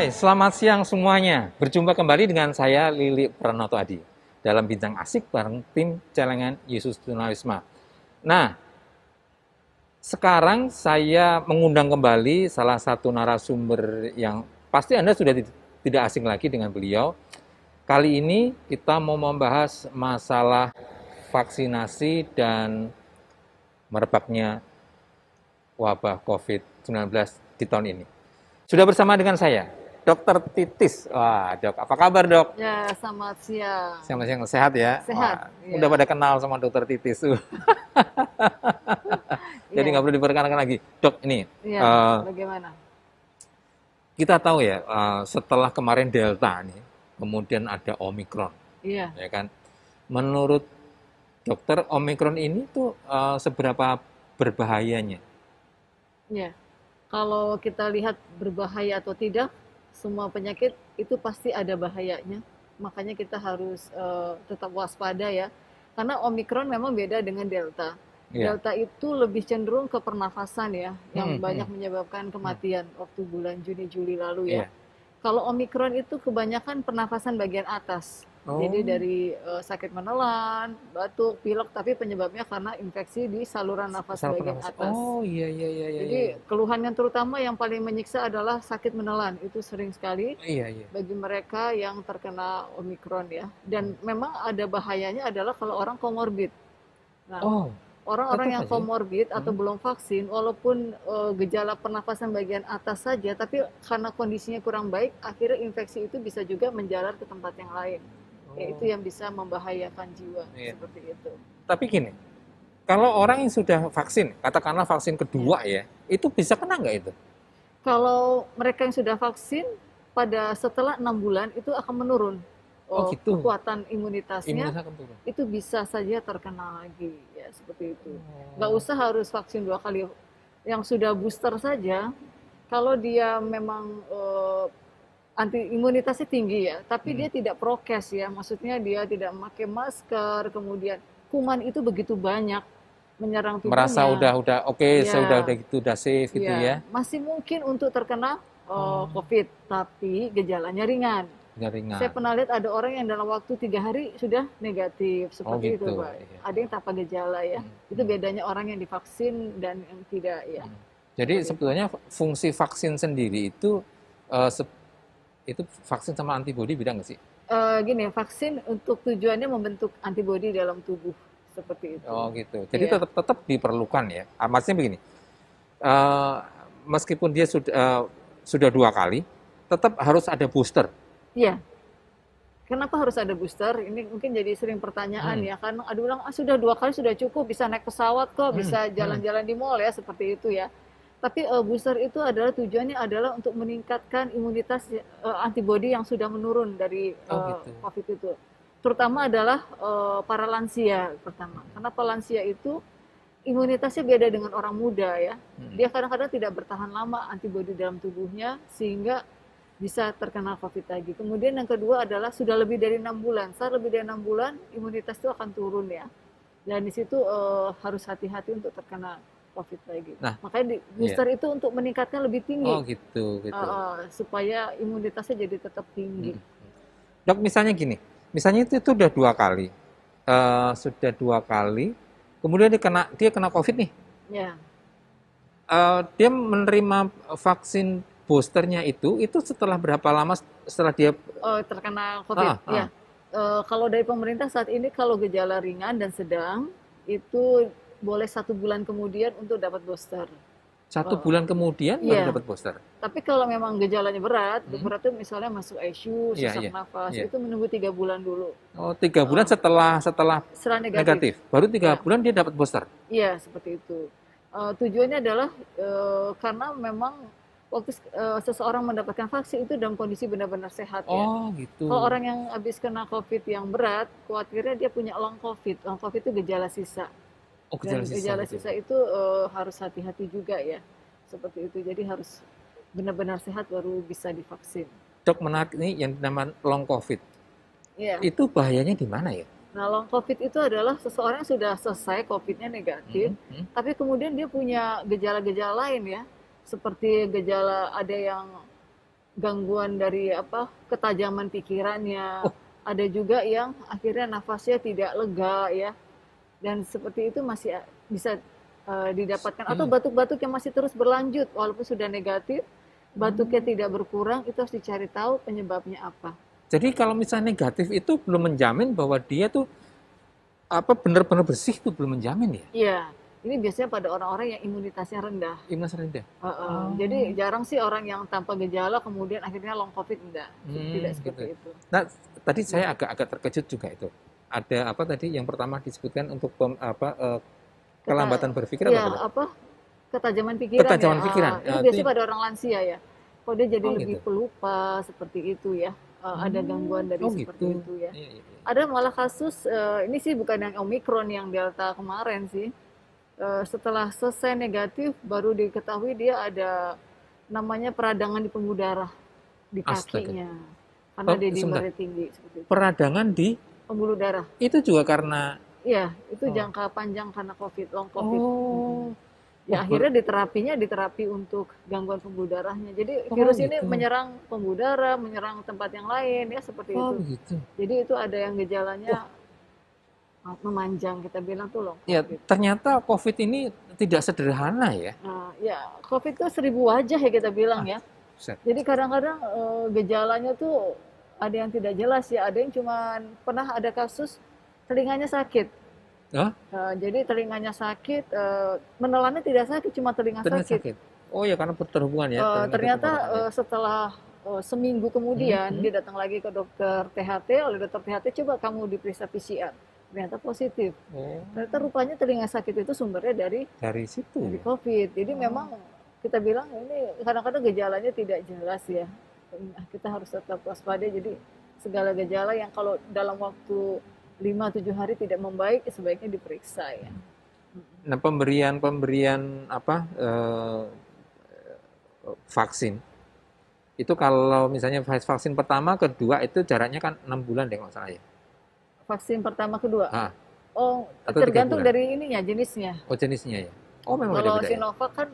Hai, selamat siang semuanya. Berjumpa kembali dengan saya Lili Pranoto Adi dalam Bincang Asik bareng tim Celengan Yesus Tunawisma. Nah, sekarang saya mengundang kembali salah satu narasumber yang pasti Anda sudah tidak asing lagi dengan beliau. Kali ini kita mau membahas masalah vaksinasi dan merebaknya wabah COVID-19 di tahun ini. Sudah bersama dengan saya, Dokter Titis. Wah, Dok, apa kabar, Dok? Ya, selamat siang. Selamat siang, sehat ya? Sehat. Wah, udah pada kenal sama Dokter Titis. Jadi nggak perlu diperkenalkan lagi. Dok, ini Bagaimana? kita tahu ya, setelah kemarin Delta nih, kemudian ada Omikron, Iya. ya kan? Menurut dokter, Omikron ini tuh seberapa berbahayanya? Iya. Kalau kita lihat berbahaya atau tidak, semua penyakit itu pasti ada bahayanya. Makanya kita harus tetap waspada ya. Karena Omikron memang beda dengan Delta. Iya. Delta itu lebih cenderung ke pernafasan ya, yang banyak menyebabkan kematian waktu bulan Juni-Juli lalu ya. Iya. Kalau Omikron itu kebanyakan pernafasan bagian atas. Oh. Jadi dari sakit menelan, batuk, pilek, tapi penyebabnya karena infeksi di saluran nafas bagian atas. Oh, iya. Jadi keluhan yang terutama yang paling menyiksa adalah sakit menelan. Itu sering sekali Iya. bagi mereka yang terkena Omikron ya. Dan memang ada bahayanya adalah kalau orang komorbid. Nah, orang-orang yang komorbid atau belum vaksin, walaupun gejala pernafasan bagian atas saja, tapi karena kondisinya kurang baik, akhirnya infeksi itu bisa juga menjalar ke tempat yang lain. Itu yang bisa membahayakan jiwa, seperti itu. Tapi gini, kalau orang yang sudah vaksin, katakanlah vaksin kedua ya, itu bisa kena nggak itu? Kalau mereka yang sudah vaksin, pada setelah 6 bulan itu akan menurun. Gitu. Kekuatan imunitasnya itu bisa saja terkena lagi ya, seperti itu. Nggak usah harus vaksin 2 kali. Yang sudah booster saja, kalau dia memang anti imunitasnya tinggi ya, tapi dia tidak prokes ya, maksudnya dia tidak memakai masker, kemudian kuman itu begitu banyak menyerang tubuhnya. Merasa udah oke, udah gitu, udah safe gitu ya. Masih mungkin untuk terkena COVID, tapi gejalanya ringan. Saya pernah lihat ada orang yang dalam waktu 3 hari sudah negatif, seperti itu, Pak. Iya. Ada yang tanpa gejala ya. Itu bedanya orang yang divaksin dan yang tidak ya. Jadi sebetulnya fungsi vaksin sendiri itu vaksin sama antibodi beda nggak sih? Gini, vaksin untuk tujuannya membentuk antibodi dalam tubuh, seperti itu. Oh gitu. Jadi tetap diperlukan ya. Maksudnya begini, meskipun dia sudah 2 kali, tetap harus ada booster. Iya. Kenapa harus ada booster? Ini mungkin jadi sering pertanyaan ya. Karena ada bilang, sudah 2 kali sudah cukup, bisa naik pesawat kok, bisa jalan-jalan di mall ya, seperti itu ya. Tapi booster itu adalah tujuannya adalah untuk meningkatkan imunitas antibodi yang sudah menurun dari COVID itu. Terutama adalah para lansia pertama. Karena para lansia itu imunitasnya beda dengan orang muda ya. Dia kadang-kadang tidak bertahan lama antibodi dalam tubuhnya sehingga bisa terkena COVID lagi. Kemudian yang kedua adalah sudah lebih dari 6 bulan. Saat lebih dari 6 bulan, imunitas itu akan turun ya. Dan di situ harus hati-hati untuk terkena COVID lagi. Nah, makanya booster itu untuk meningkatnya lebih tinggi. Oh gitu. Supaya imunitasnya jadi tetap tinggi. Dok, misalnya gini, misalnya itu sudah 2 kali. Sudah 2 kali, kemudian dia kena COVID nih. Ya. Dia menerima vaksin boosternya itu setelah berapa lama setelah dia terkena COVID? Ya. Kalau dari pemerintah saat ini kalau gejala ringan dan sedang itu boleh 1 bulan kemudian untuk dapat booster. 1 bulan kemudian baru dapat booster. Tapi kalau memang gejalanya berat itu misalnya masuk ICU, sesak nafas, itu menunggu 3 bulan dulu. Oh, 3 bulan setelah negatif. Baru 3 bulan dia dapat booster. Iya, seperti itu. Tujuannya adalah karena memang waktu seseorang mendapatkan vaksin itu dalam kondisi benar-benar sehat ya. Oh gitu. Kalau orang yang habis kena COVID yang berat, khawatirnya dia punya long COVID. Long COVID itu gejala sisa. Gejala sisa itu harus hati-hati juga ya. Seperti itu. Jadi harus benar-benar sehat baru bisa divaksin. Dok, menarik ini yang namanya long COVID. Iya. Itu bahayanya di mana ya? Nah, long COVID itu adalah seseorang yang sudah selesai COVID-nya negatif, tapi kemudian dia punya gejala-gejala lain ya. Seperti gejala ada yang gangguan dari apa ketajaman pikirannya. Oh, Ada juga yang akhirnya nafasnya tidak lega ya. Dan seperti itu masih bisa didapatkan atau hmm. batuk-batuk yang masih terus berlanjut walaupun sudah negatif, batuknya Hmm. tidak berkurang, itu harus dicari tahu penyebabnya apa. Jadi kalau misalnya negatif itu belum menjamin bahwa dia tuh apa benar-benar bersih, itu belum menjamin ya? Iya, ini biasanya pada orang-orang yang imunitasnya rendah. Imun rendah. Jadi Oh, jarang sih orang yang tanpa gejala kemudian akhirnya long COVID, enggak, tidak gitu. seperti itu. Nah, tadi Ya, saya agak-agak terkejut juga itu. Ada apa tadi yang pertama disebutkan untuk keta, kelambatan berpikir apa ya tadi? apa ketajaman pikiran ya, Kekacauan pikiran. itu Ya, itu biasanya yang, pada orang lansia ya. Kalau dia jadi oh lebih gitu. pelupa seperti itu ya, ada gangguan dari Oh gitu. seperti itu ya. Iya, iya, iya. Ada malah kasus, ini sih bukan yang Omikron, yang Delta kemarin sih. Setelah selesai negatif, baru diketahui dia ada namanya peradangan di pembuluh darah di Astaga. kakinya. Karena dia Sebentar. dimernya tinggi seperti itu. Peradangan di Pembuluh darah. itu juga karena Iya, itu oh, jangka panjang karena COVID, long COVID. oh, Ya oh, akhirnya diterapi untuk gangguan pembuluh darahnya. Jadi oh virus ini gitu. menyerang pembuluh darah, menyerang tempat yang lain ya seperti Oh itu. begitu. Jadi itu ada yang gejalanya Wah, memanjang, kita bilang tuh long ya COVID. ternyata COVID ini tidak sederhana ya. Nah, ya COVID itu 1.000 wajah ya kita bilang Ah, ya. buset. Jadi kadang-kadang gejalanya tuh ada yang tidak jelas ya, ada yang cuman pernah ada kasus telinganya sakit. Hah? Jadi telinganya sakit, menelannya tidak sakit, cuma telinga Ternyata sakit. sakit. Oh ya karena berhubungan ya telinga ke Ternyata tenggorokan ya. setelah seminggu Hmm, kemudian hmm. dia datang lagi ke dokter THT, oleh dokter THT coba kamu diperiksa PCR, ternyata positif. Oh, Ternyata rupanya telinga sakit itu sumbernya dari situ dari ya. COVID. Jadi Oh. memang kita bilang ini kadang-kadang gejalanya tidak jelas ya. Nah, kita harus tetap waspada. Jadi segala gejala yang kalau dalam waktu 5-7 hari tidak membaik, sebaiknya diperiksa ya. Nah, pemberian apa vaksin itu kalau misalnya vaksin pertama, kedua itu jaraknya kan 6 bulan deh kalau nggak salah ya. Vaksin pertama, kedua. Ah, Oh, atau tiga tergantung bulan. dari ininya, jenisnya. Oh jenisnya ya. Oh memang Kalau beda-beda ya. Sinovac kan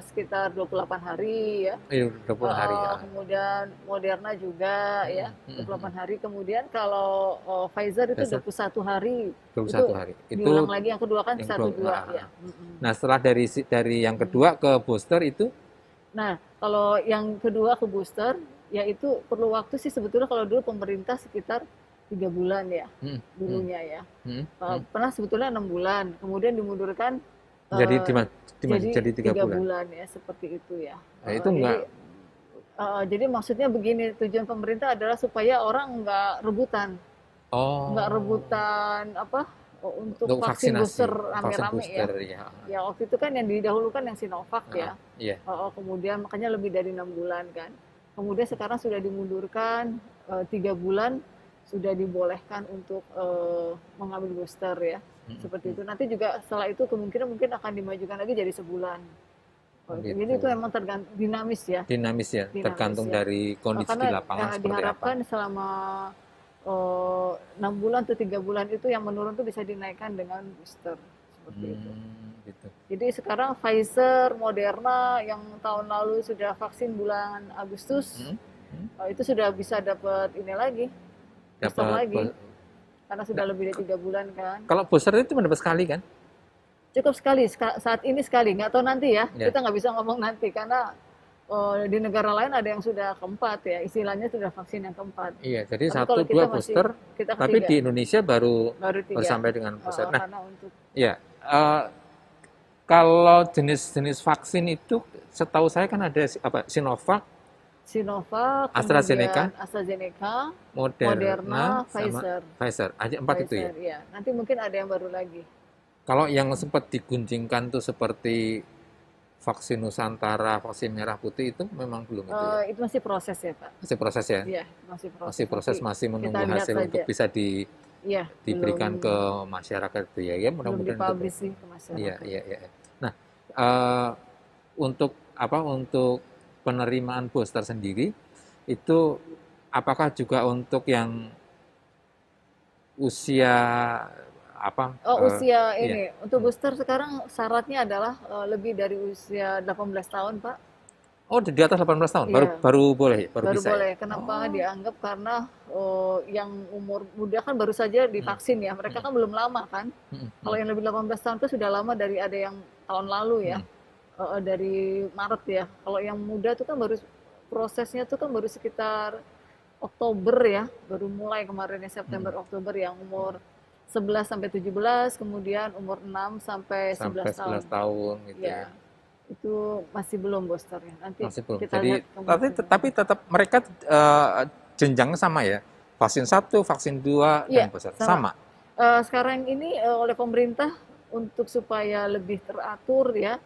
sekitar 28 hari ya. 20 hari ya. Kemudian Moderna juga ya, Mm, mm, 28 mm. hari. Kemudian kalau Pfizer itu Dasar 21 hari. Itu 21 hari. diulang Itu lagi yang kedua kan yang kedua. 1-2 ya. Nah, setelah dari yang kedua ke booster itu Nah, kalau yang kedua ke booster, yaitu perlu waktu sih sebetulnya. Kalau dulu pemerintah sekitar 3 bulan ya, mm, mm, dulunya ya. mm, mm. Pernah sebetulnya 6 bulan, kemudian dimundurkan Jadi eh, jadi tiga tiga bulan. bulan ya, seperti itu ya. Nah, itu Jadi enggak maksudnya begini, tujuan pemerintah adalah supaya orang nggak oh rebutan apa untuk untuk vaksin vaksinasi, booster vaksin rame-rame ya. booster ya. Ya waktu itu kan yang didahulukan yang Sinovac ya. Iya. Kemudian makanya lebih dari 6 bulan kan. Kemudian sekarang sudah dimundurkan 3 bulan, sudah dibolehkan untuk mengambil booster ya. Seperti itu. Nanti juga setelah itu kemungkinan mungkin akan dimajukan lagi jadi sebulan. Gitu. Jadi itu memang dinamis ya. Dinamis ya, Dinamis tergantung ya. dari kondisi di Karena lapangan seperti apa. diharapkan selama 6 bulan atau 3 bulan itu yang menurun itu bisa dinaikkan dengan booster seperti itu. Gitu. Jadi sekarang Pfizer, Moderna yang tahun lalu sudah vaksin bulan Agustus, itu sudah bisa dapat ini lagi, booster lagi, karena sudah lebih dari 3 bulan kan. Kalau booster itu cuma dapat sekali kan? Cukup sekali, saat ini sekali, nggak tahu nanti ya, Ya. kita nggak bisa ngomong nanti, karena di negara lain ada yang sudah keempat ya, istilahnya sudah vaksin yang keempat. Iya, jadi Tapi 1, kalau 2 kita booster, kita tapi ketiga, di Indonesia baru tiga. sampai dengan booster. Nah, Karena untuk ya, kalau jenis-jenis vaksin itu, setahu saya kan ada apa Sinovac, Sinovac, AstraZeneca, kemudian AstraZeneca, Moderna, Moderna, sama Pfizer. Pfizer. Aja 4 itu ya. Pfizer, ya. Nanti mungkin ada yang baru lagi. Kalau yang sempat digunjingkan tuh seperti vaksin Nusantara, vaksin merah putih itu memang belum itu ya. Itu masih proses ya Pak. Masih proses ya. Iya, masih proses. Masih proses, Tapi masih menunggu kita lihat hasil saja. untuk bisa Iya, diberikan belum, ke masyarakat itu ya. Ya belum mudah-mudahan itu. dipublish sih ke masyarakat. Iya, iya, iya. Nah, eh, untuk apa? Untuk penerimaan booster sendiri itu apakah juga untuk yang usia apa? Usia Iya. ini untuk booster sekarang syaratnya adalah lebih dari usia 18 tahun Pak. Oh, di atas 18 tahun baru Iya, baru boleh, baru baru bisa ya? boleh. Kenapa Oh. dianggap? Karena yang umur muda kan baru saja Mm, divaksin ya. Mereka mm, kan belum lama kan. mm, Kalau mm, yang lebih 18 tahun itu sudah lama dari ada yang tahun lalu ya. mm. Dari Maret ya. Kalau yang muda itu kan baru prosesnya tuh kan baru sekitar Oktober ya, baru mulai kemarin ya Mm. September Oktober yang umur 11 sampai 17, kemudian umur 6 sampai Sampai 11 tahun. 11 tahun gitu Ya, ya. itu masih belum boosternya. Nanti Masih belum. kita Jadi lihat kemungkinan. tapi tetap mereka jenjangnya sama ya. Vaksin satu, vaksin 2 dan Iya, booster sama. sama. Sekarang ini oleh pemerintah untuk supaya lebih teratur ya,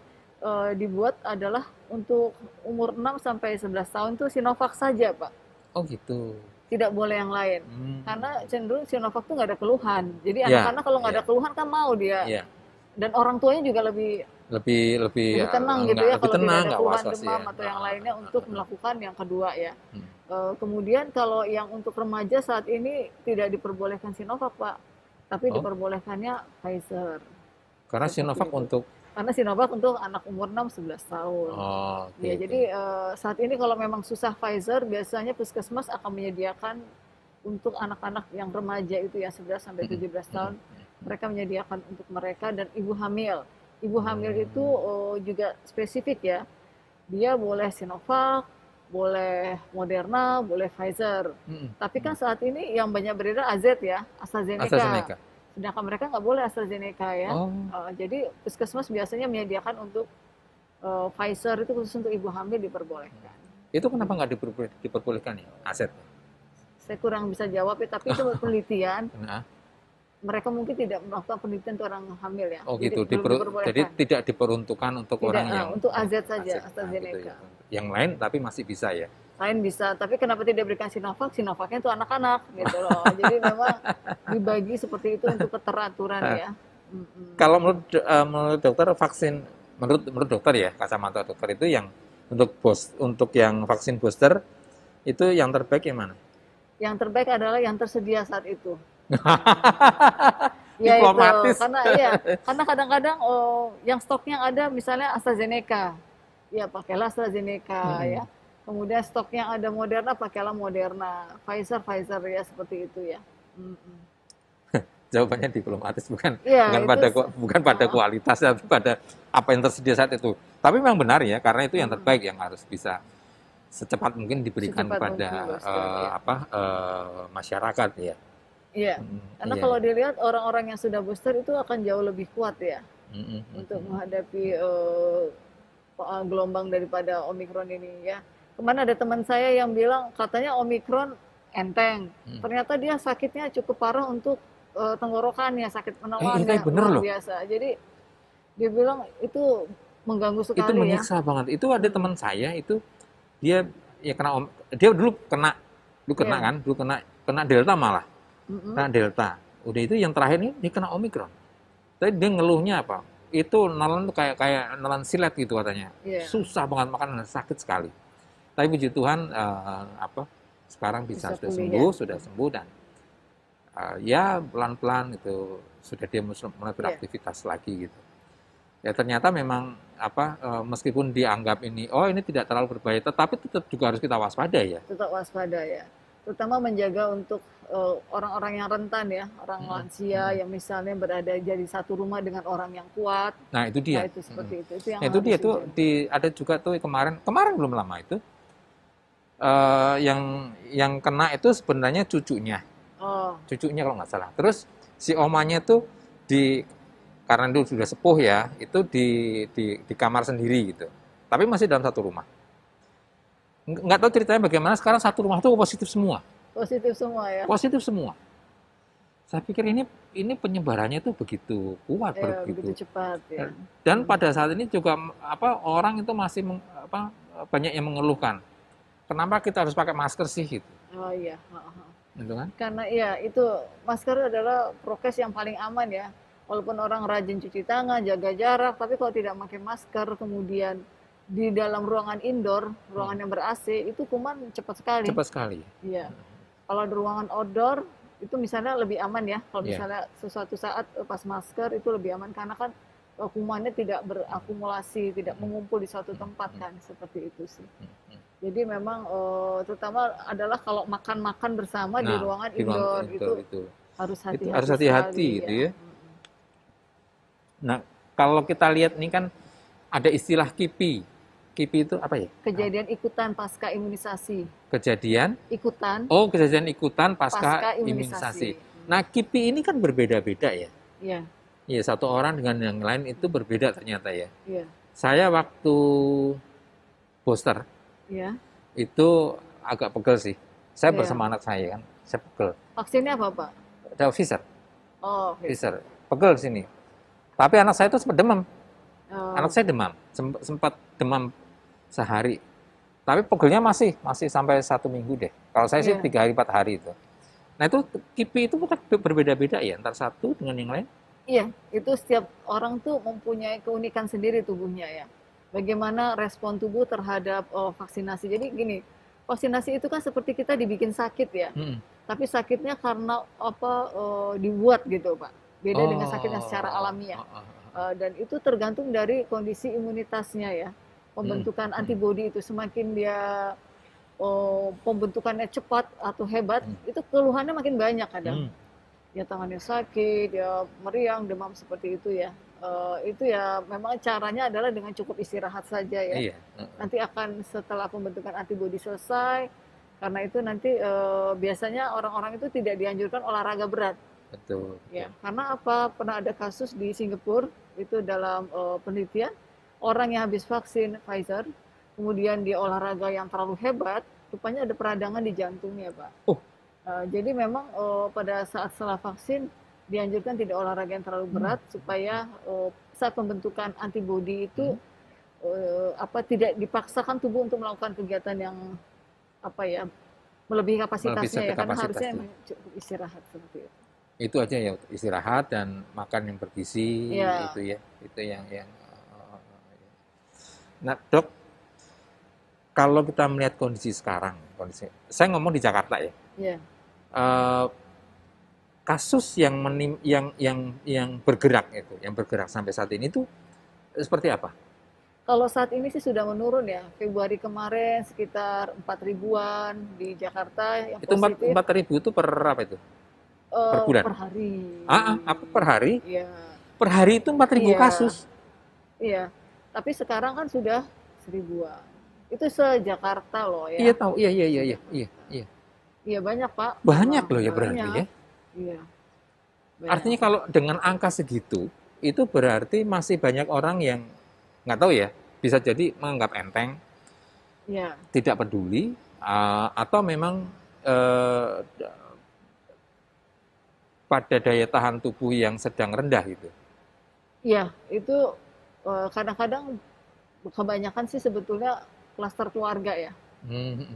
dibuat adalah untuk umur 6 sampai 11 tahun tuh Sinovac saja, Pak. Oh gitu. Tidak boleh yang lain. Hmm. Karena cenderung Sinovac tuh nggak ada keluhan. Jadi Ya, anak-anak kalau nggak ada ya, keluhan kan mau dia. ya. Dan orang tuanya juga lebih Lebih lebih lebih tenang gitu enggak ya lebih kalau tidak tenang, ada nggak keluhan was-was demam ya. atau yang lainnya untuk melakukan yang kedua ya. Hmm. Kemudian kalau yang untuk remaja saat ini tidak diperbolehkan Sinovac, Pak, tapi Oh, diperbolehkannya Pfizer karena seperti Sinovac itu. untuk Karena Sinovac untuk anak umur 6-11 tahun. oh, oke Ya, oke. jadi saat ini kalau memang susah Pfizer, biasanya puskesmas akan menyediakan untuk anak-anak yang remaja itu ya 11 sampai Mm-mm. 17 Mm-mm. tahun, mereka menyediakan untuk mereka dan ibu hamil. Ibu hamil itu Hmm. juga spesifik ya. Dia boleh Sinovac, boleh Moderna, boleh Pfizer. Mm-mm. Tapi kan saat ini yang banyak beredar AZ ya, AstraZeneca. AstraZeneca. Sedangkan mereka nggak boleh AstraZeneca ya. Oh, Jadi puskesmas biasanya menyediakan untuk Pfizer itu khusus untuk ibu hamil diperbolehkan. itu kenapa nggak diperbolehkan ya aset? Saya kurang bisa jawab ya, tapi itu penelitian. Nah, Mereka mungkin tidak melakukan penelitian untuk orang hamil ya. oh Jadi gitu. belum Jadi diperbolehkan. tidak diperuntukkan untuk Tidak, orang yang untuk AZ saja, AZ, nah, gitu AstraZeneca. ya. Yang lain tapi masih bisa ya. Lain bisa, tapi kenapa tidak diberikan Sinovac? Sinovacnya itu anak-anak gitu loh. Jadi memang dibagi seperti itu untuk keteraturan ya. Mm-mm. Kalau menurut dokter vaksin menurut dokter ya kacamata dokter itu yang untuk yang vaksin booster itu yang terbaik yang mana? Yang terbaik adalah yang tersedia saat itu. Ya itu, Diplomatis. karena kadang-kadang yang stoknya ada misalnya AstraZeneca, ya pakailah AstraZeneca ya. Kemudian stoknya ada Moderna, pakailah Moderna, Pfizer ya seperti itu ya. Mm-mm. Jawabannya diplomatis bukan Ya bukan pada kualitas tapi pada apa yang tersedia saat itu. Tapi memang benar ya karena itu yang terbaik yang harus bisa secepat mungkin diberikan secepat kepada mungkin booster, ya. masyarakat ya. Iya, karena Iya. kalau dilihat orang-orang yang sudah booster itu akan jauh lebih kuat ya Mm-mm. untuk menghadapi gelombang daripada Omikron ini ya. Kemarin ada teman saya yang bilang katanya Omikron enteng, ternyata dia sakitnya cukup parah untuk tenggorokannya, sakit penawannya Itu bener luar loh. biasa. Jadi dia bilang itu mengganggu Itu sekali ya. menyiksa banget. Itu ada teman saya itu dia ya dia dulu kena Iya. kan, dulu kena delta malah. Mm-mm. Kena delta. Udah itu yang terakhir ini dia kena omikron. Tapi dia ngeluhnya apa? Itu nelan tuh kayak nelan silet gitu katanya. Iya. Susah banget makan, sakit sekali. Tapi puji Tuhan sekarang Bisa sudah pulih sembuh, ya. sudah sembuh dan ya pelan-pelan itu sudah dia mulai Iya. beraktivitas lagi gitu. Ya ternyata memang meskipun dianggap ini tidak terlalu berbahaya, tetapi tetap juga harus kita waspada ya. Tetap waspada ya. Terutama menjaga untuk orang-orang yang rentan ya, orang lansia yang misalnya berada jadi satu rumah dengan orang yang kuat. Nah itu dia. Nah, itu seperti itu. Itu yang Nah, itu harus dia tuh dijaga. ada juga tuh kemarin belum lama itu yang kena itu sebenarnya Oh, cucunya kalau nggak salah. Terus si omanya tuh karena itu sudah sepuh ya, itu di kamar sendiri gitu. Tapi masih dalam satu rumah. Nggak tahu ceritanya bagaimana sekarang satu rumah tuh positif semua. positif semua ya. Positif semua. Saya pikir ini penyebarannya tuh begitu kuat, Ya, begitu. begitu cepat ya. Dan pada saat ini juga orang itu masih banyak yang mengeluhkan. Kenapa kita harus pakai masker sih gitu? Oh iya. Gitu kan? Karena ya itu masker adalah prokes yang paling aman ya. Walaupun orang rajin cuci tangan, jaga jarak, tapi kalau tidak pakai masker, kemudian di dalam ruangan indoor, ruangan yang ber-AC, itu kuman cepat sekali. Cepat sekali. Iya. Kalau di ruangan outdoor, itu misalnya lebih aman ya. Kalau Iya. misalnya sesuatu saat pas masker itu lebih aman karena kan kumannya tidak berakumulasi, tidak mengumpul di suatu tempat kan, seperti itu sih. Jadi memang terutama adalah kalau makan-makan bersama di Nah, ruangan di ruang indoor indoor itu itu. harus Itu harus hati-hati hati-hati sekali gitu ya. ya. Nah, kalau kita lihat ini kan ada istilah KIPI. KIPI itu apa ya? Kejadian ikutan pasca imunisasi. Kejadian Ikutan kejadian ikutan pasca pasca imunisasi. imunisasi. Nah, KIPI ini kan berbeda-beda ya. Iya, Iya, satu orang dengan yang lain itu berbeda ternyata ya. iya, Saya waktu booster iya. itu agak pegel sih. Saya Iya. bersama anak saya kan, saya pegel. Vaksinnya apa, Pak? Ada Pfizer, Oh, oke. Pfizer, pegel sini. Tapi anak saya itu sempat demam. Oh, Anak saya demam, sempat demam sehari. Tapi pegelnya masih sampai 1 minggu deh. Kalau saya sih Iya. 3 hari 4 hari itu. Nah itu KIPI itu berbeda-beda ya antar satu dengan yang lain. iya, itu setiap orang tuh mempunyai keunikan sendiri tubuhnya ya. Bagaimana respon tubuh terhadap vaksinasi. Jadi gini, vaksinasi itu kan seperti kita dibikin sakit ya. Hmm. Tapi sakitnya karena dibuat gitu, Pak. Beda dengan sakitnya secara alamiah. Dan itu tergantung dari kondisi imunitasnya ya. Pembentukan antibodi itu semakin dia pembentukannya cepat atau hebat, itu keluhannya makin banyak kadang. Ya tangannya sakit, ya meriang, demam seperti itu ya. Itu ya memang caranya adalah dengan cukup istirahat saja ya. Iya. Nanti akan setelah pembentukan antibodi selesai, karena itu nanti biasanya orang-orang itu tidak dianjurkan olahraga berat. Betul. Ya, karena apa? Pernah ada kasus di Singapura itu dalam penelitian orang yang habis vaksin Pfizer, kemudian dia olahraga yang terlalu hebat, rupanya ada peradangan di jantungnya, Pak. Oh. Jadi memang pada saat setelah vaksin dianjurkan tidak olahraga yang terlalu berat supaya saat pembentukan antibodi itu tidak dipaksakan tubuh untuk melakukan kegiatan yang melebihi kapasitasnya ya, karena harusnya memang cukup istirahat seperti itu. Itu aja ya, istirahat dan makan yang bergizi Ya. itu ya. Itu yang Nah, Dok, kalau kita melihat kondisi sekarang, saya ngomong di Jakarta ya. Ya. Kasus yang bergerak itu, yang bergerak sampai saat ini itu seperti apa? Kalau saat ini sih sudah menurun ya. Februari kemarin sekitar 4.000-an di Jakarta yang Itu positif. 4.000 itu per apa itu? Per bulan? Per hari. Apa per hari? Iya. Per hari itu 4.000 Iya. kasus. Iya. Tapi sekarang kan sudah 1.000-an. Itu se-Jakarta loh ya. Iya tahu. Iya. Iya banyak, Pak. Banyak loh ya berarti ya. Iya. Banyak. Artinya kalau dengan angka segitu, itu berarti masih banyak orang yang nggak tahu ya, bisa jadi menganggap enteng, Iya. tidak peduli, atau memang pada daya tahan tubuh yang sedang rendah gitu. Iya, itu kadang-kadang kebanyakan sih sebetulnya klaster keluarga ya.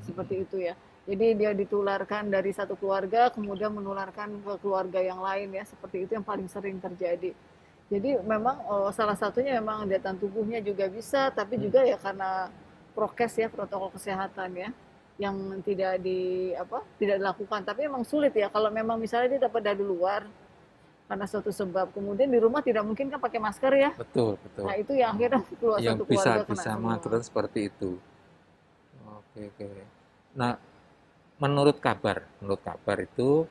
Seperti itu ya. Jadi dia ditularkan dari satu keluarga, kemudian menularkan ke keluarga yang lain ya. Seperti itu yang paling sering terjadi. Jadi memang salah satunya memang daya tahan tubuhnya juga bisa, tapi juga ya karena prokes ya, protokol kesehatan ya, yang tidak dilakukan. Tapi memang sulit ya kalau memang misalnya dia dapat dari luar karena suatu sebab, kemudian di rumah tidak mungkin kan pakai masker ya. Betul. Nah itu yang akhirnya keluar Yang satu keluarga kena bisa semua. mengakibatkan seperti itu. Oke. Nah, menurut kabar itu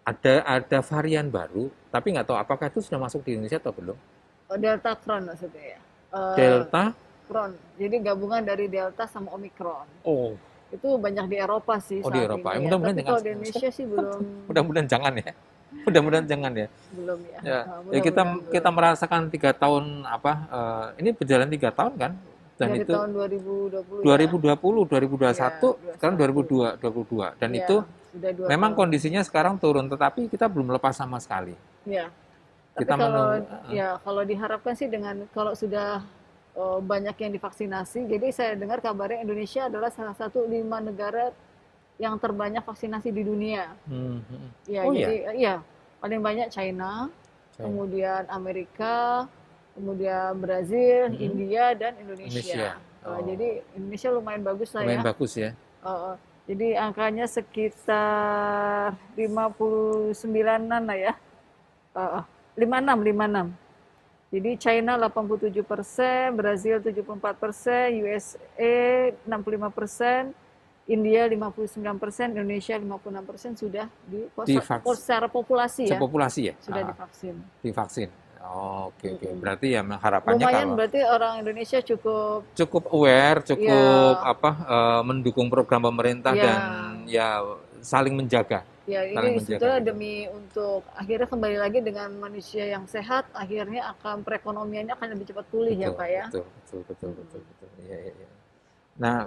ada varian baru, tapi nggak tahu apakah itu sudah masuk di Indonesia atau belum. Delta Crohn maksudnya ya. Delta Crohn. Jadi gabungan dari Delta sama Omicron. Oh. Itu banyak di Eropa sih di Eropa. ini. Mudah-mudahan Tapi kalau di Indonesia sih belum. Mudah-mudahan jangan ya. Mudah-mudahan jangan ya. Belum ya. Ya kita merasakan 3 tahun ini berjalan 3 tahun kan? Dan dari itu tahun 2020 2021, sekarang 2022 dan itu sudah 2 memang tahun. kondisinya sekarang turun, tetapi kita belum lepas sama sekali. Ya. Tapi Kita kalau diharapkan sih dengan kalau sudah banyak yang divaksinasi, jadi saya dengar kabarnya Indonesia adalah salah satu 5 negara yang terbanyak vaksinasi di dunia. Ya, jadi paling banyak China, kemudian Amerika, kemudian Brazil, India, dan Indonesia. Jadi Indonesia lumayan bagus lah ya. Lumayan bagus ya. Jadi angkanya sekitar 59-an lah ya. 56. Jadi China 87%, Brazil 74%, USA 65%, India 59%, Indonesia 56% sudah secara populasi ya. Sepopulasi ya? Sudah divaksin. Divaksin. Oh, oke. Berarti ya harapannya lumayan, kalau berarti orang Indonesia cukup aware, mendukung program pemerintah dan ya saling menjaga. Ya, ini sebetulnya demi untuk akhirnya kembali lagi dengan manusia yang sehat, akhirnya akan perekonomiannya akan lebih cepat pulih ya Pak ya. Betul. Ya. Nah,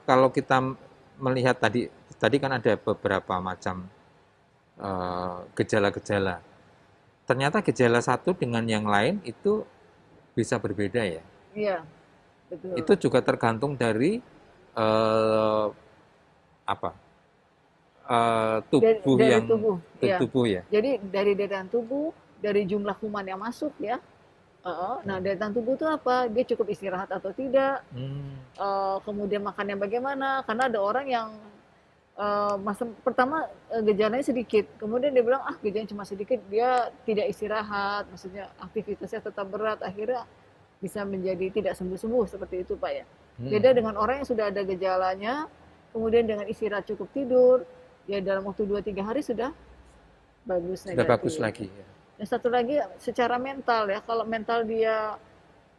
kalau kita melihat tadi kan ada beberapa macam gejala-gejala. Ternyata gejala satu dengan yang lain itu bisa berbeda ya. Iya, betul. Itu juga tergantung dari tubuh dari yang tubuh ya. Jadi dari daya tahan tubuh, dari jumlah kuman yang masuk ya. Nah, daya tahan tubuh itu apa? Dia cukup istirahat atau tidak? Kemudian makannya bagaimana? Karena ada orang yang masa pertama gejalanya sedikit, kemudian dia bilang gejalanya cuma sedikit, dia tidak istirahat, maksudnya aktivitasnya tetap berat, akhirnya bisa menjadi tidak sembuh-sembuh seperti itu Pak ya. Beda dengan orang yang sudah ada gejalanya, kemudian dengan istirahat cukup tidur, ya dalam waktu 2-3 hari sudah bagus negatif. Sudah bagus lagi ya. Dan satu lagi secara mental ya, kalau mental dia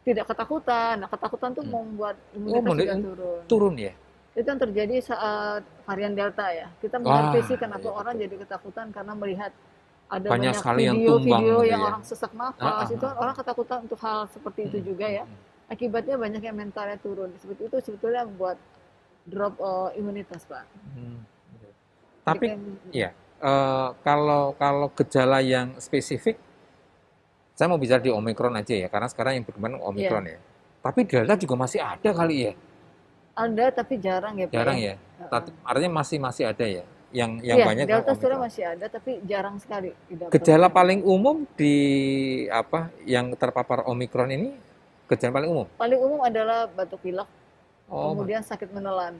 tidak ketakutan, nah ketakutan tuh membuat imunitas juga turun ya. Itu yang terjadi saat varian Delta ya. Kita mengerti sih kenapa orang jadi ketakutan karena melihat ada banyak video yang orang sesak nafas, itu orang ketakutan untuk hal seperti itu juga ya. Akibatnya banyak yang mentalnya turun. Seperti itu sebetulnya membuat drop imunitas Pak. Tapi kalau gejala yang spesifik, saya mau bicara di Omikron aja ya, karena sekarang yang berkembang Omikron ya. Tapi Delta juga masih ada kali ya? Ada, tapi jarang ya Pak. Jarang ya? Artinya masih ada ya? Yang banyak Delta sebenarnya masih ada, tapi jarang sekali. Gejala paling umum di yang terpapar Omikron ini, gejala paling umum? Paling umum adalah batuk pilek, kemudian sakit menelan.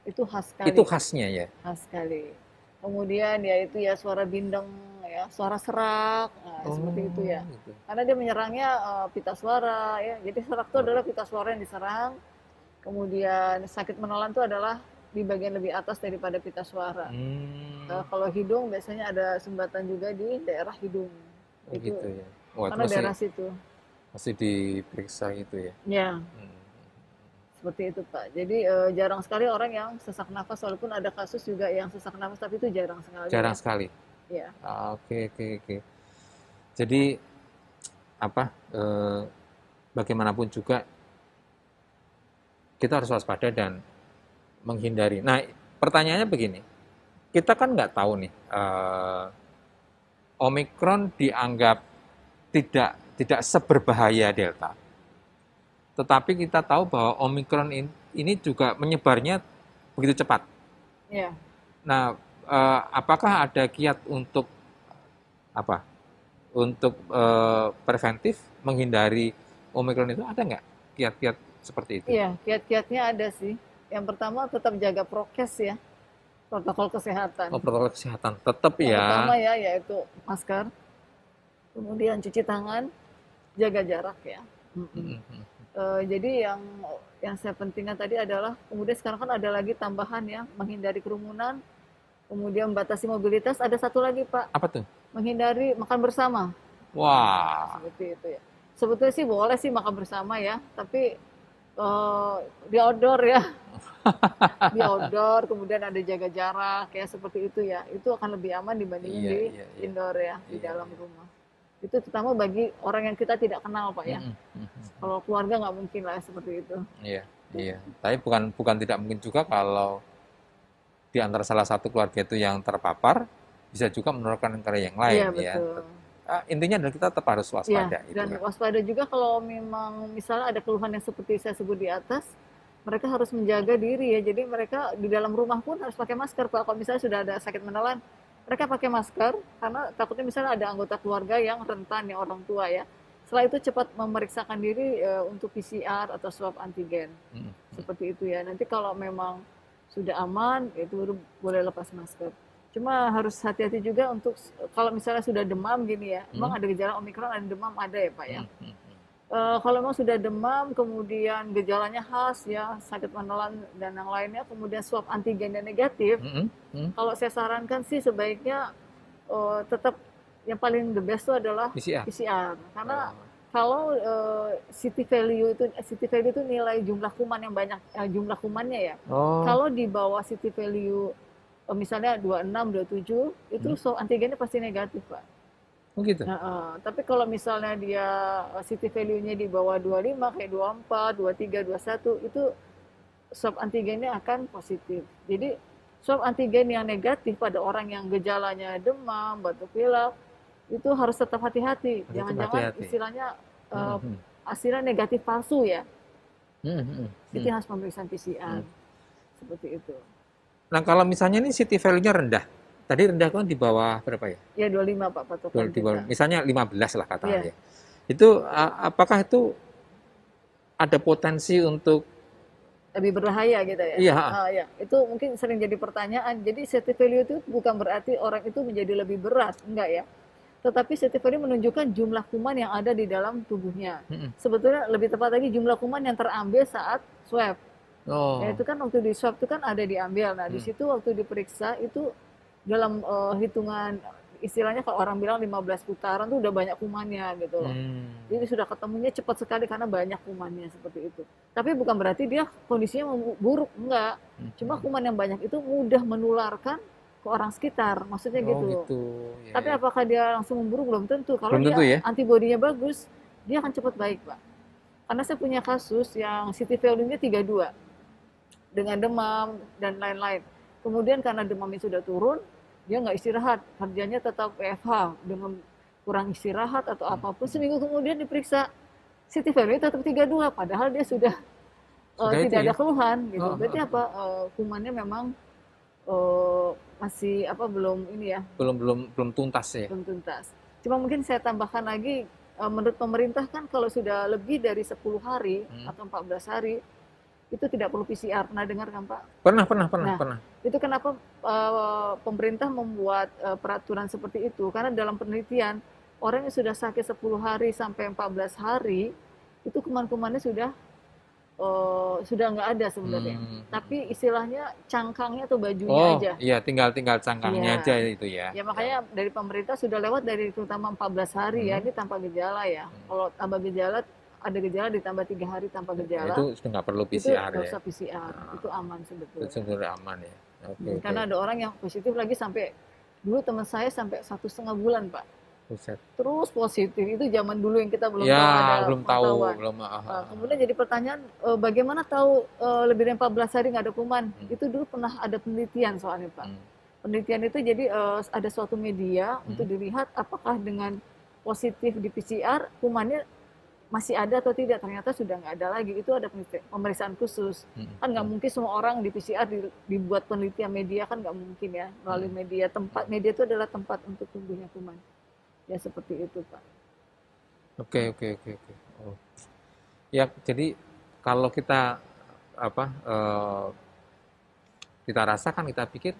Itu khas sekali. Itu khasnya ya? Khas sekali. Kemudian yaitu ya suara bindeng, ya suara serak, seperti itu ya. Gitu. Karena dia menyerangnya pita suara ya. Jadi serak itu adalah pita suara yang diserang. Kemudian sakit menelan itu adalah di bagian lebih atas daripada pita suara. Kalau hidung biasanya ada sumbatan juga di daerah hidung. Itu gitu ya. Karena daerah situ. Masih diperiksa gitu ya? Ya. Seperti itu Pak. Jadi jarang sekali orang yang sesak nafas, walaupun ada kasus juga yang sesak nafas, tapi itu jarang sekali. Jarang sekali? Ya. Oke. Jadi bagaimanapun juga kita harus waspada dan menghindari. Nah, pertanyaannya begini, kita kan nggak tahu nih, Omikron dianggap tidak seberbahaya Delta. Tetapi kita tahu bahwa Omikron ini juga menyebarnya begitu cepat. Ya. Nah, apakah ada kiat untuk preventif menghindari Omikron itu? Ada nggak kiat-kiat seperti itu? Iya, kiat-kiatnya ada sih. Yang pertama tetap jaga prokes ya, protokol kesehatan. Protokol kesehatan tetap ya. Yang pertama ya, yaitu masker, kemudian cuci tangan, jaga jarak ya. Jadi yang saya pentingkan tadi adalah, kemudian sekarang kan ada lagi tambahan ya, menghindari kerumunan, kemudian membatasi mobilitas. Ada satu lagi Pak. Apa tuh? Menghindari makan bersama. Wah. Seperti itu ya. Sebetulnya sih boleh sih makan bersama ya, tapi di outdoor ya. Di outdoor, kemudian ada jaga jarak ya, seperti itu ya. Itu akan lebih aman dibandingin di indoor ya, di dalam rumah. Itu terutama bagi orang yang kita tidak kenal Pak ya. Kalau keluarga nggak mungkin lah seperti itu. Iya. Tapi bukan tidak mungkin juga kalau di antara salah satu keluarga itu yang terpapar bisa juga menularkan ke yang lain. Iya, betul. Intinya adalah kita tetap harus waspada. Dan waspada juga kalau memang misalnya ada keluhan yang seperti saya sebut di atas, mereka harus menjaga diri ya. Jadi mereka di dalam rumah pun harus pakai masker Pak. Kalau misalnya sudah ada sakit menelan, mereka pakai masker karena takutnya misalnya ada anggota keluarga yang rentan, yang orang tua ya. Setelah itu cepat memeriksakan diri untuk PCR atau swab antigen. Seperti itu ya. Nanti kalau memang sudah aman, itu boleh lepas masker. Cuma harus hati-hati juga untuk kalau misalnya sudah demam gini ya, emang Hmm? ada gejala Omikron, ada demam, ada ya Pak ya. Hmm, hmm, Kalau memang sudah demam, kemudian gejalanya khas ya, sakit menelan dan yang lainnya, kemudian swab antigennya negatif, hmm, hmm. kalau saya sarankan sih sebaiknya tetap yang paling the best itu adalah PCR. PCR. Karena Oh. kalau CT value itu nilai jumlah kuman yang banyak, jumlah kumannya ya. Oh. Kalau di bawah CT value misalnya 26, 27, itu Hmm. swab antigennya pasti negatif, Pak. Oh gitu. Tapi kalau misalnya dia CT value-nya di bawah 25, kayak 24, 23, 21, itu swab antigennya akan positif. Jadi swab antigen yang negatif pada orang yang gejalanya demam, batuk pilek, itu harus tetap hati-hati. Tetap Jangan-jangan hati-hati. istilahnya Hmm, hmm, hasilnya negatif palsu ya. hmm, hmm, Itu hmm. harus pemeriksaan PCR. Seperti itu. Nah, kalau misalnya ini CT value-nya rendah, tadi rendah kan di bawah berapa ya? Ya 25 Pak patokan Di bawah, kita. misalnya 15 lah katakan Iya. ya. Itu apakah itu ada potensi untuk Lebih berbahaya gitu ya. iya, Ya. Itu mungkin sering jadi pertanyaan. Jadi CT value itu bukan berarti orang itu menjadi lebih berat, enggak ya. Tetapi CT value menunjukkan jumlah kuman yang ada di dalam tubuhnya. hmm. Sebetulnya lebih tepat lagi jumlah kuman yang terambil saat swab. Oh. Ya, itu kan waktu di swab itu kan ada diambil. Nah, di situ waktu diperiksa itu dalam hitungan istilahnya kalau orang bilang 15 putaran tuh udah banyak kumannya gitu loh. Jadi sudah ketemunya cepat sekali karena banyak kumannya seperti itu. Tapi bukan berarti dia kondisinya buruk, enggak. Cuma kuman yang banyak itu mudah menularkan ke orang sekitar, maksudnya Oh gitu. gitu. Ya, Tapi ya. apakah dia langsung memburuk? Belum tentu. Kalau Belum dia tentu ya. antibodinya bagus, dia akan cepat baik, Pak. Karena saya punya kasus yang CT value-nya 32 dengan demam dan lain-lain. Kemudian karena demamnya sudah turun, dia nggak istirahat, kerjanya tetap WFH dengan kurang istirahat atau apapun. Seminggu kemudian diperiksa CT value tetap 32, padahal dia sudah Sudah itu tidak ada ya. keluhan gitu. Oh, Berarti apa? Kumannya memang masih belum ini ya, belum tuntas ya. belum tuntas. Cuma mungkin saya tambahkan lagi, menurut pemerintah kan kalau sudah lebih dari 10 hari atau 14 hari itu tidak perlu PCR. Pernah dengar kan Pak? Pernah. Nah, itu kenapa pemerintah membuat peraturan seperti itu? Karena dalam penelitian orang yang sudah sakit 10 hari sampai 14 hari itu kuman-kumannya sudah nggak ada sebenarnya. Tapi istilahnya cangkangnya atau bajunya aja. Iya, tinggal cangkangnya Iya. aja itu ya. Ya makanya dari pemerintah sudah lewat dari terutama 14 hari ya, ini tanpa gejala ya. Kalau tambah gejala, ada gejala ditambah 3 hari tanpa gejala, Itu sudah nggak perlu itu PCR nggak ya. usah PCR, itu aman sebetulnya. Itu sebenarnya aman ya. Oke. Karena ada orang yang positif lagi sampai, dulu teman saya sampai 1,5 bulan Pak, Buset. terus positif. Itu zaman dulu yang kita belum Ya, tahu ada belum tahu, pengetahuan. belum. Kemudian jadi pertanyaan, bagaimana tahu lebih dari 14 hari nggak ada kuman? Itu dulu pernah ada penelitian soalnya Pak. Penelitian itu jadi ada suatu media untuk dilihat apakah dengan positif di PCR kumannya masih ada atau tidak. Ternyata sudah nggak ada lagi. Itu ada pemeriksaan khusus. Kan nggak mungkin semua orang di PCR dibuat penelitian media, kan nggak mungkin ya melalui media. Media itu adalah tempat untuk tumbuhnya kuman. Ya seperti itu Pak. Oke. Oh. Ya, jadi kalau kita kita rasakan, kita pikir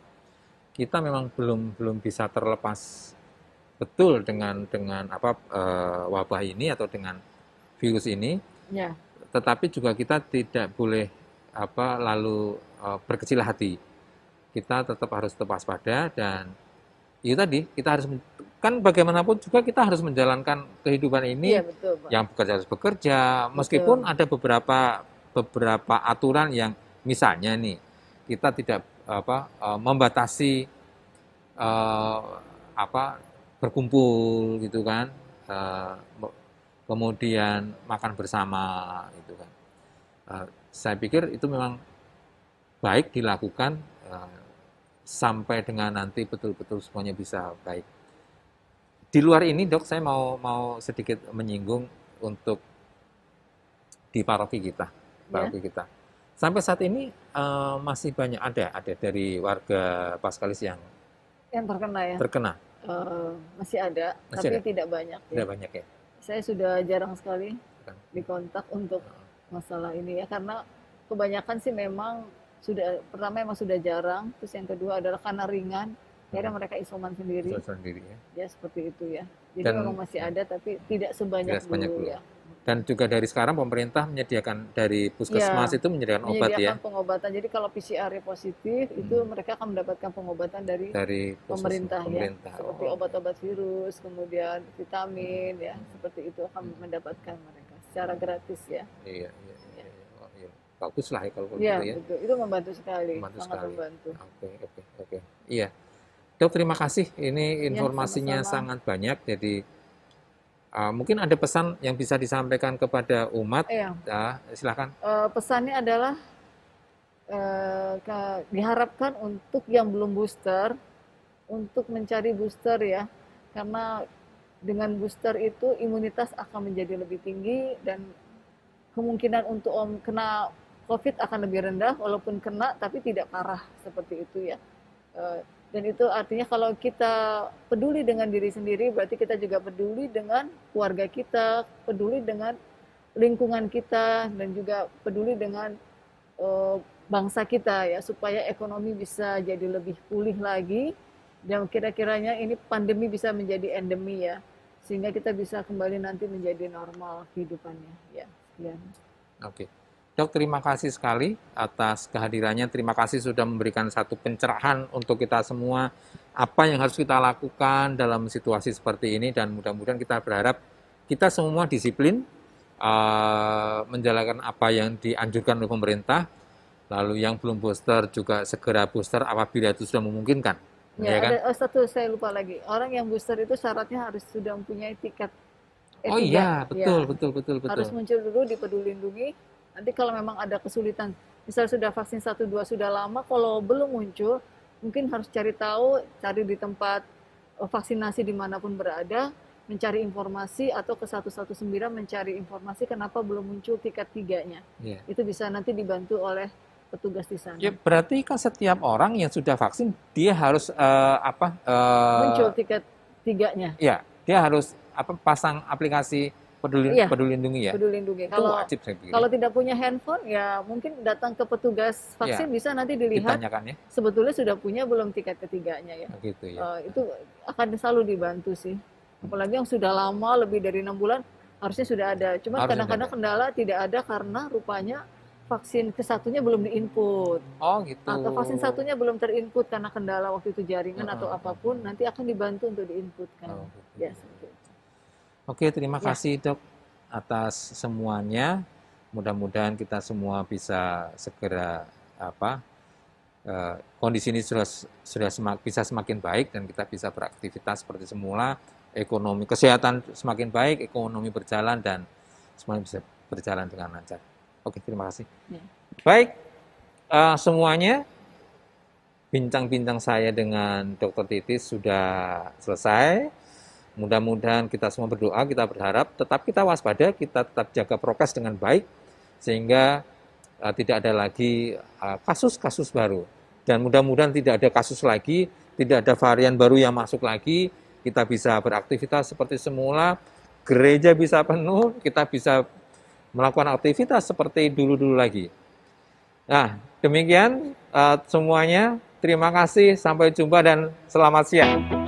kita memang belum bisa terlepas betul dengan wabah ini atau dengan virus ini. Ya. Tetapi juga kita tidak boleh lalu berkecil hati. Kita tetap harus waspada, dan itu tadi kita harus kan bagaimanapun juga kita harus menjalankan kehidupan ini. Iya, betul, Pak. Yang bekerja harus bekerja, meskipun ada beberapa aturan yang misalnya nih kita tidak membatasi berkumpul gitu kan, kemudian makan bersama gitu kan. Saya pikir itu memang baik dilakukan sampai dengan nanti betul-betul semuanya bisa baik. Di luar ini Dok, saya mau sedikit menyinggung untuk di paroki kita. Kita. Sampai saat ini masih banyak ada dari warga Paskalis yang terkena ya. Masih ada, tapi tidak banyak. Tidak banyak ya. Saya sudah jarang sekali dikontak untuk masalah ini ya, karena kebanyakan sih memang pertama memang sudah jarang, terus yang kedua adalah karena ringan, akhirnya mereka isoman sendiri. Sendiri ya. Ya seperti itu ya. Jadi Dan memang masih ada tapi tidak sebanyak dulu ya. Dan juga dari sekarang pemerintah menyediakan dari puskesmas itu menyediakan obat ya. Pengobatan. Jadi kalau PCR-nya positif itu mereka akan mendapatkan pengobatan dari pemerintah ya. Seperti obat-obat virus, kemudian vitamin ya, seperti itu akan mendapatkan mereka secara gratis ya. Iya. Bagus lah ya kalau begitu ya. Betul. Itu membantu sekali, sangat membantu. Oke. Iya. Dok, terima kasih. Ini informasinya sangat banyak. Jadi mungkin ada pesan yang bisa disampaikan kepada umat. Silakan. Pesannya adalah diharapkan untuk yang belum booster untuk mencari booster ya, karena dengan booster itu imunitas akan menjadi lebih tinggi dan kemungkinan untuk kena COVID akan lebih rendah, walaupun kena tapi tidak parah seperti itu ya. Dan itu artinya kalau kita peduli dengan diri sendiri, berarti kita juga peduli dengan keluarga kita, peduli dengan lingkungan kita, dan juga peduli dengan bangsa kita ya, supaya ekonomi bisa jadi lebih pulih lagi, dan kira-kiranya ini pandemi bisa menjadi endemi ya, sehingga kita bisa kembali nanti menjadi normal kehidupannya ya. Sekian. Oke. Dok, terima kasih sekali atas kehadirannya. Terima kasih sudah memberikan satu pencerahan untuk kita semua apa yang harus kita lakukan dalam situasi seperti ini, dan mudah-mudahan kita berharap kita semua disiplin menjalankan apa yang dianjurkan oleh pemerintah. Lalu yang belum booster juga segera booster apabila itu sudah memungkinkan. Ya kan? Ada satu saya lupa lagi. Orang yang booster itu syaratnya harus sudah mempunyai tiket E3. Oh iya, betul. Harus muncul dulu di Peduli Lindungi. Nanti kalau memang ada kesulitan, misal sudah vaksin 1, 2 sudah lama, kalau belum muncul, mungkin harus cari di tempat vaksinasi dimanapun berada, mencari informasi, atau ke 119 mencari informasi kenapa belum muncul tiket 3-nya. Itu bisa nanti dibantu oleh petugas di sana. Ya, berarti kan setiap orang yang sudah vaksin, dia harus muncul tiket 3-nya. Ya, dia harus pasang aplikasi Peduli Lindungi ya. Peduli Lindungi. Kalau tidak punya handphone ya mungkin datang ke petugas vaksin bisa nanti dilihat. Ditanyakan ya. Sebetulnya sudah punya belum tiket ketiganya ya. Gitu ya. Itu akan selalu dibantu sih. Apalagi yang sudah lama lebih dari 6 bulan harusnya sudah ada. Cuma kadang-kadang kendala tidak ada karena rupanya vaksin ke-1-nya belum diinput. Oh gitu. Atau vaksin 1-nya belum terinput karena kendala waktu itu jaringan atau apapun, nanti akan dibantu untuk diinputkan. Ya, seperti itu. Oke, terima kasih Dok atas semuanya. Mudah-mudahan kita semua bisa segera kondisi ini bisa semakin baik dan kita bisa beraktivitas seperti semula. Ekonomi, kesehatan semakin baik, ekonomi berjalan dan semuanya bisa berjalan dengan lancar. Oke, terima kasih. Baik, semuanya bincang-bincang saya dengan Dr. Titis sudah selesai. Mudah-mudahan kita semua berdoa, kita berharap tetap kita waspada, kita tetap jaga prokes dengan baik, sehingga tidak ada lagi kasus-kasus baru. Dan mudah-mudahan tidak ada kasus lagi, tidak ada varian baru yang masuk lagi, kita bisa beraktivitas seperti semula, gereja bisa penuh, kita bisa melakukan aktivitas seperti dulu-dulu lagi. Nah, demikian semuanya. Terima kasih, sampai jumpa dan selamat siang.